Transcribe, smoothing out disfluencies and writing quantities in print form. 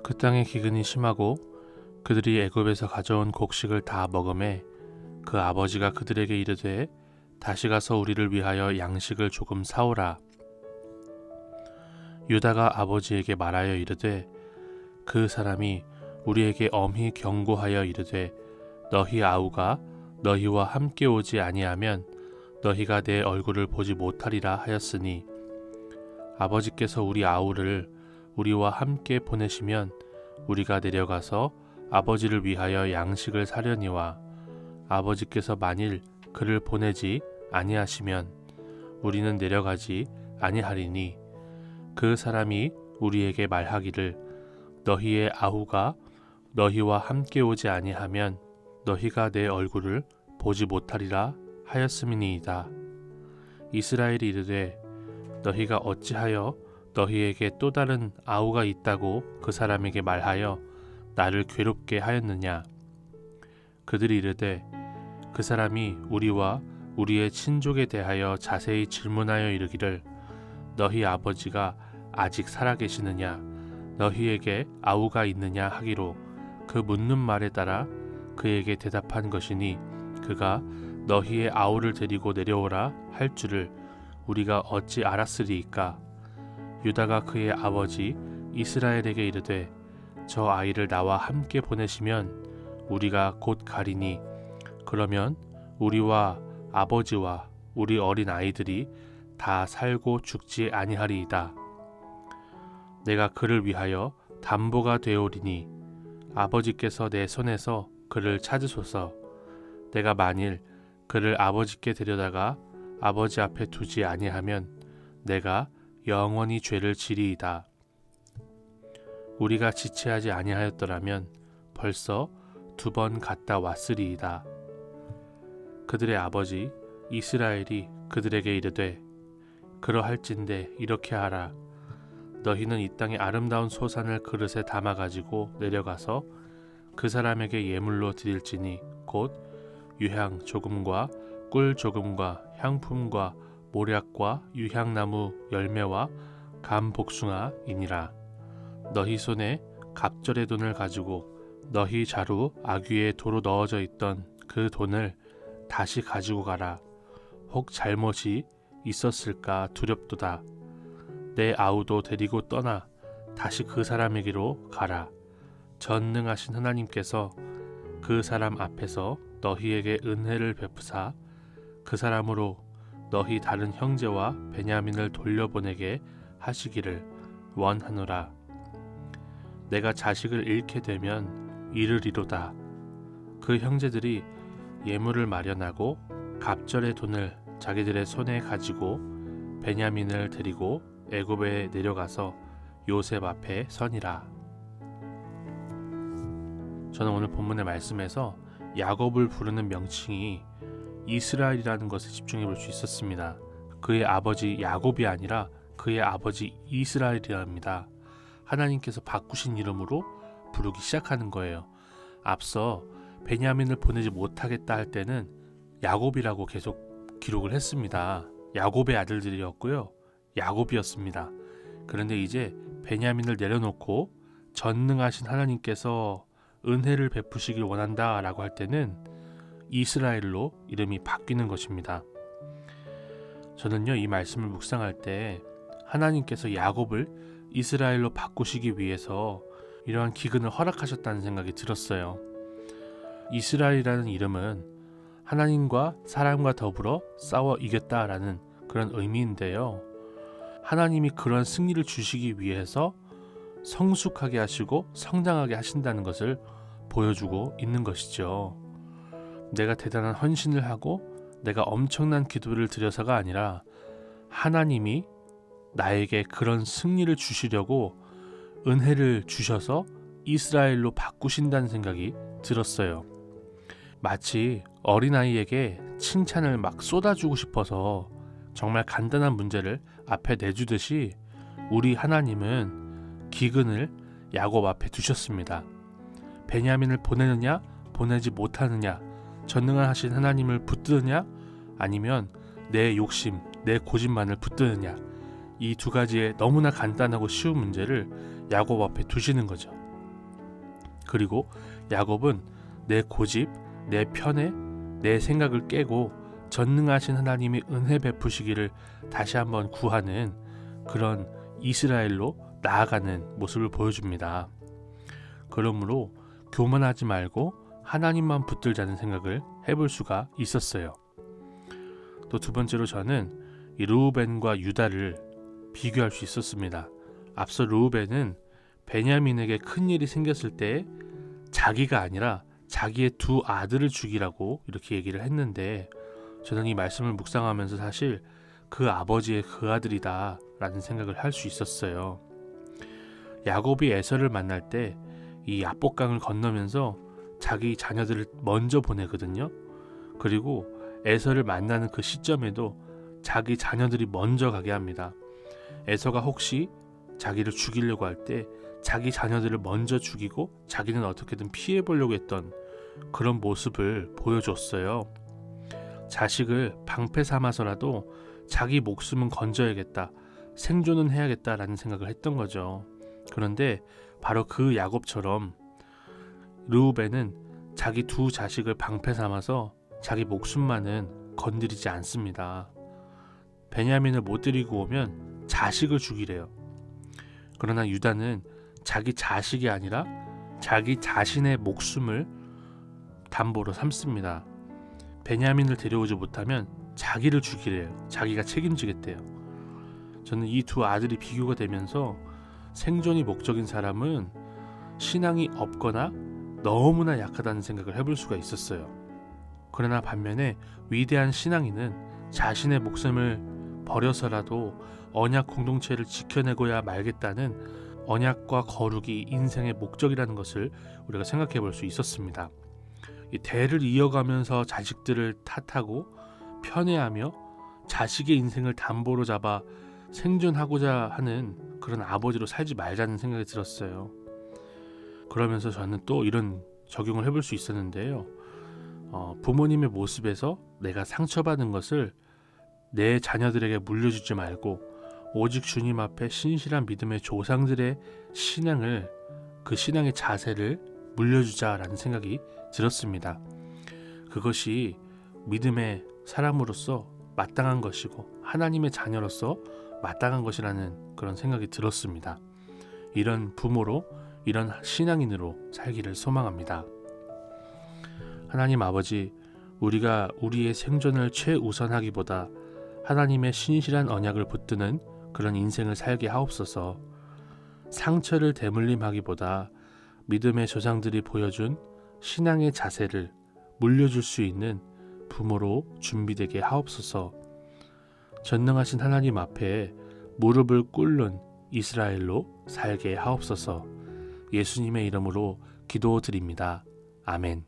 그 땅의 기근이 심하고 그들이 애굽에서 가져온 곡식을 다 먹음에 그 아버지가 그들에게 이르되 다시 가서 우리를 위하여 양식을 조금 사오라. 유다가 아버지에게 말하여 이르되 그 사람이 우리에게 엄히 경고하여 이르되 너희 아우가 너희와 함께 오지 아니하면 너희가 내 얼굴을 보지 못하리라 하였으니 아버지께서 우리 아우를 우리와 함께 보내시면 우리가 내려가서 아버지를 위하여 양식을 사려니와 아버지께서 만일 그를 보내지 아니하시면 우리는 내려가지 아니하리니 그 사람이 우리에게 말하기를 너희의 아우가 너희와 함께 오지 아니하면 너희가 내 얼굴을 보지 못하리라 하였음이니이다. 이스라엘이 이르되 너희가 어찌하여 너희에게 또 다른 아우가 있다고 그 사람에게 말하여 나를 괴롭게 하였느냐. 그들이 이르되 그 사람이 우리와 우리의 친족에 대하여 자세히 질문하여 이르기를 너희 아버지가 아직 살아계시느냐 너희에게 아우가 있느냐 하기로 그 묻는 말에 따라 그에게 대답한 것이니 그가 너희의 아우를 데리고 내려오라 할 줄을 우리가 어찌 알았으리이까. 유다가 그의 아버지 이스라엘에게 이르되 저 아이를 나와 함께 보내시면 우리가 곧 가리니 그러면 우리와 아버지와 우리 어린 아이들이 다 살고 죽지 아니하리이다. 내가 그를 위하여 담보가 되오리니 아버지께서 내 손에서 그를 찾으소서. 내가 만일 그를 아버지께 데려다가 아버지 앞에 두지 아니하면 내가 영원히 죄를 지리이다. 우리가 지체하지 아니하였더라면 벌써 2번 갔다 왔으리이다. 그들의 아버지 이스라엘이 그들에게 이르되 그러할진대 이렇게 하라. 너희는 이 땅의 아름다운 소산을 그릇에 담아 가지고 내려가서 그 사람에게 예물로 드릴지니 곧 유향 조금과 꿀 조금과 향품과 모략과 유향나무 열매와 감 복숭아이니라. 너희 손에 갑절의 돈을 가지고 너희 자루 아귀에 도로 넣어져 있던 그 돈을 다시 가지고 가라. 혹 잘못이 있었을까 두렵도다. 내 아우도 데리고 떠나 다시 그 사람에게로 가라. 전능하신 하나님께서 그 사람 앞에서 너희에게 은혜를 베푸사 그 사람으로 너희 다른 형제와 베냐민을 돌려보내게 하시기를 원하노라. 내가 자식을 잃게 되면 이르리로다. 그 형제들이 예물을 마련하고 갑절의 돈을 자기들의 손에 가지고 베냐민을 데리고 애굽에 내려가서 요셉 앞에 서니라. 저는 오늘 본문의 말씀에서 야곱을 부르는 명칭이 이스라엘이라는 것에 집중해 볼 수 있었습니다. 그의 아버지 야곱이 아니라 그의 아버지 이스라엘이랍니다. 하나님께서 바꾸신 이름으로 부르기 시작하는 거예요. 앞서 베냐민을 보내지 못하겠다 할 때는 야곱이라고 계속 기록을 했습니다. 야곱의 아들들이었고요. 야곱이었습니다. 그런데 이제 베냐민을 내려놓고 전능하신 하나님께서 은혜를 베푸시길 원한다 라고 할 때는 이스라엘로 이름이 바뀌는 것입니다. 저는요, 이 말씀을 묵상할 때 하나님께서 야곱을 이스라엘로 바꾸시기 위해서 이러한 기근을 허락하셨다는 생각이 들었어요. 이스라엘이라는 이름은 하나님과 사람과 더불어 싸워 이겼다라는 그런 의미인데요. 하나님이 그런 승리를 주시기 위해서 성숙하게 하시고 성장하게 하신다는 것을 보여주고 있는 것이죠. 내가 대단한 헌신을 하고 내가 엄청난 기도를 드려서가 아니라 하나님이 나에게 그런 승리를 주시려고 은혜를 주셔서 이스라엘로 바꾸신다는 생각이 들었어요. 마치 어린아이에게 칭찬을 막 쏟아주고 싶어서 정말 간단한 문제를 앞에 내주듯이 우리 하나님은 기근을 야곱 앞에 두셨습니다. 베냐민을 보내느냐 보내지 못하느냐, 전능하신 하나님을 붙드느냐 아니면 내 욕심, 내 고집만을 붙드느냐, 이 두 가지의 너무나 간단하고 쉬운 문제를 야곱 앞에 두시는 거죠. 그리고 야곱은 내 고집, 내 편애, 내 생각을 깨고 전능하신 하나님이 은혜 베푸시기를 다시 한번 구하는 그런 이스라엘로 나아가는 모습을 보여줍니다. 그러므로 교만하지 말고 하나님만 붙들자는 생각을 해볼 수가 있었어요. 또 두 번째로 저는 이 르우벤과 유다를 비교할 수 있었습니다. 앞서 르우벤은 베냐민에게 큰일이 생겼을 때 자기가 아니라 자기의 두 아들을 죽이라고 이렇게 얘기를 했는데, 저는 이 말씀을 묵상하면서 사실 그 아버지의 그 아들이다 라는 생각을 할 수 있었어요. 야곱이 에서를 만날 때 이 야복강을 건너면서 자기 자녀들을 먼저 보내거든요. 그리고 에서를 만나는 그 시점에도 자기 자녀들이 먼저 가게 합니다. 에서가 혹시 자기를 죽이려고 할 때 자기 자녀들을 먼저 죽이고 자기는 어떻게든 피해 보려고 했던 그런 모습을 보여줬어요. 자식을 방패 삼아서라도 자기 목숨은 건져야겠다, 생존은 해야겠다라는 생각을 했던 거죠. 그런데 바로 그 야곱처럼 르우벤은 자기 두 자식을 방패 삼아서 자기 목숨만은 건드리지 않습니다. 베냐민을 못 데리고 오면 자식을 죽이래요. 그러나 유다는 자기 자식이 아니라 자기 자신의 목숨을 담보로 삼습니다. 베냐민을 데려오지 못하면 자기를 죽이래요. 자기가 책임지겠대요. 저는 이 두 아들이 비교가 되면서 생존이 목적인 사람은 신앙이 없거나 너무나 약하다는 생각을 해볼 수가 있었어요. 그러나 반면에 위대한 신앙인은 자신의 목숨을 버려서라도 언약 공동체를 지켜내고야 말겠다는 언약과 거룩이 인생의 목적이라는 것을 우리가 생각해 볼 수 있었습니다. 이 대를 이어가면서 자식들을 탓하고 편애하며 자식의 인생을 담보로 잡아 생존하고자 하는 그런 아버지로 살지 말자는 생각이 들었어요. 그러면서 저는 또 이런 적용을 해볼 수 있었는데요. 부모님의 모습에서 내가 상처받은 것을 내 자녀들에게 물려주지 말고 오직 주님 앞에 신실한 믿음의 조상들의 신앙을, 그 신앙의 자세를 물려주자라는 생각이 들었습니다. 그것이 믿음의 사람으로서 마땅한 것이고 하나님의 자녀로서 마땅한 것이라는 그런 생각이 들었습니다. 이런 부모로, 이런 신앙인으로 살기를 소망합니다. 하나님 아버지, 우리가 우리의 생존을 최우선하기보다 하나님의 신실한 언약을 붙드는 그런 인생을 살게 하옵소서. 상처를 대물림하기보다 믿음의 조상들이 보여준 신앙의 자세를 물려줄 수 있는 부모로 준비되게 하옵소서. 전능하신 하나님 앞에 무릎을 꿇는 이스라엘로 살게 하옵소서. 예수님의 이름으로 기도드립니다. 아멘.